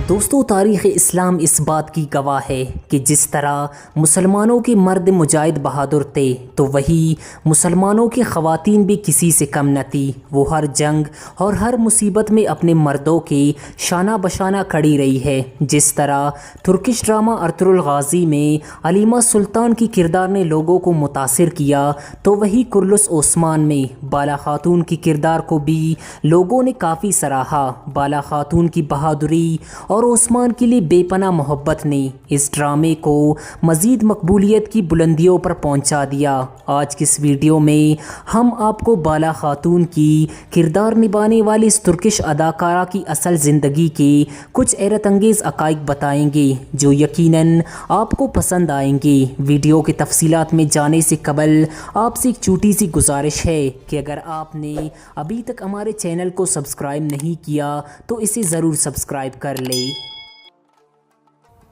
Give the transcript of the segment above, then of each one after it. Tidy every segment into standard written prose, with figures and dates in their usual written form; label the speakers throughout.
Speaker 1: दोस्तों, तारीख़ इस्लाम इस बात की गवाह है कि जिस तरह मुसलमानों के मर्द मुजाहिद बहादुर थे, तो वही मुसलमानों की ख़वातीन भी किसी से कम न थी। वो हर जंग और हर मुसीबत में अपने मर्दों के शाना बशाना खड़ी रही है। जिस तरह तुर्किश ड्रामा अर्तुगरुल गाज़ी में अलीमा सुल्तान की किरदार ने लोगों को मुतासिर किया, तो वही कुर्लुस ओस्मान में बाला खातून की किरदार को भी लोगों ने काफ़ी सराहा। बाला खातून की बहादुरी और ओस्मान के लिए बेपनाह मोहब्बत ने इस ड्रामे को मज़ीद मकबूलियत की बुलंदियों पर पहुंचा दिया। आज की इस वीडियो में हम आपको बाला खातून की किरदार निभाने वाली इस तुर्किश अदाकारा की असल ज़िंदगी के कुछ हैरत अंगेज़ हक़ाइक़ बताएंगे जो यकीनन आपको पसंद आएंगे। वीडियो की तफसीलात में जाने से कबल आपसे एक छोटी सी गुजारिश है कि अगर आपने अभी तक हमारे चैनल को सब्सक्राइब नहीं किया तो इसे ज़रूर सब्सक्राइब कर ले।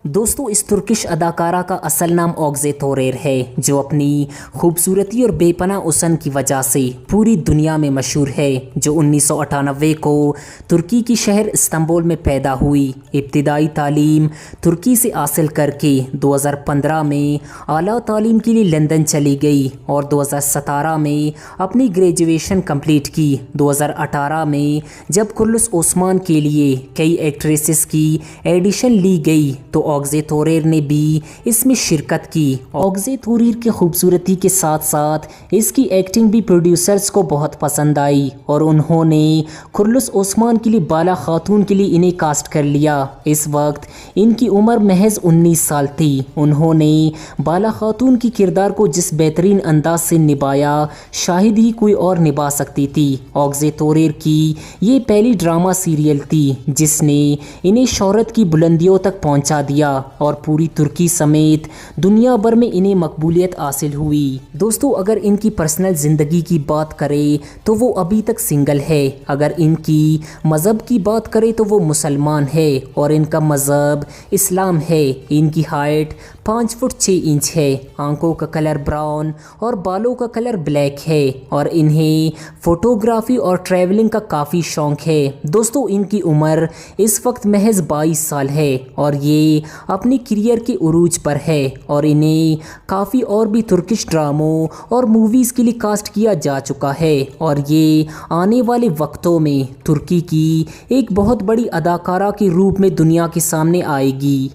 Speaker 1: दोस्तों, इस तुर्किश अदाकारा का असल नाम ओज़गे तोरेर है, जो अपनी खूबसूरती और बेपनाह हुस्न की वजह से पूरी दुनिया में मशहूर है। जो 1998 को तुर्की की शहर इस्तांबुल में पैदा हुई। इब्तिदाई तालीम तुर्की से हासिल करके 2015 में आला तालीम के लिए लंदन चली गई और 2017 में अपनी ग्रेजुएशन कंप्लीट की। 2018 में जब कुर्लुस ओस्मान के लिए कई एक्ट्रेसेस की एडिशन ली गई तो ओज़गे तोरेर ने भी इसमें शिरकत की। ओज़गे तोरेर की खूबसूरती के साथ साथ इसकी एक्टिंग भी प्रोड्यूसर्स को बहुत पसंद आई और उन्होंने कुर्लुस ओस्मान के लिए बाला खातून के लिए इन्हें कास्ट कर लिया। इस वक्त इनकी उम्र महज 19 साल थी। उन्होंने बाला खातून की किरदार को जिस बेहतरीन अंदाज से निभाया, शायद ही कोई और निभा सकती थी। ओज़गे तोरेर की ये पहली ड्रामा सीरियल थी जिसने इन्हें शोहरत की बुलंदियों तक पहुंचा दिया और पूरी तुर्की समेत दुनिया भर में इन्हें मकबूलियत हासिल हुई। दोस्तों, अगर इनकी पर्सनल ज़िंदगी की बात करें तो वो अभी तक सिंगल है। अगर इनकी मज़हब की बात करें तो वो मुसलमान है और इनका मज़हब इस्लाम है। इनकी हाइट 5 फुट 6 इंच है। आंखों का कलर ब्राउन और बालों का कलर ब्लैक है और इन्हें फ़ोटोग्राफी और ट्रैवलिंग का काफ़ी शौक़ है। दोस्तों, इनकी उम्र इस वक्त महज 22 साल है और ये अपनी करियर के उरूज पर है और इन्हें काफ़ी और भी तुर्किश ड्रामों और मूवीज़ के लिए कास्ट किया जा चुका है और ये आने वाले वक्तों में तुर्की की एक बहुत बड़ी अदाकारा के रूप में दुनिया के सामने आएगी।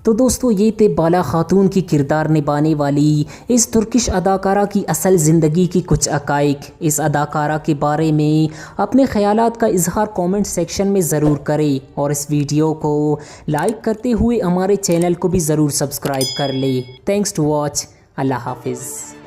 Speaker 1: तो दोस्तों, ये थे बाला खातून की किरदार निभाने वाली इस तुर्किश अदाकारा की असल ज़िंदगी की कुछ हक़ाइक़। इस अदाकारा के बारे में अपने ख़यालात का इजहार कमेंट सेक्शन में ज़रूर करें और इस वीडियो को लाइक करते हुए हमारे चैनल को भी ज़रूर सब्सक्राइब कर लें। Thanks to watch. अल्लाह हाफिज़।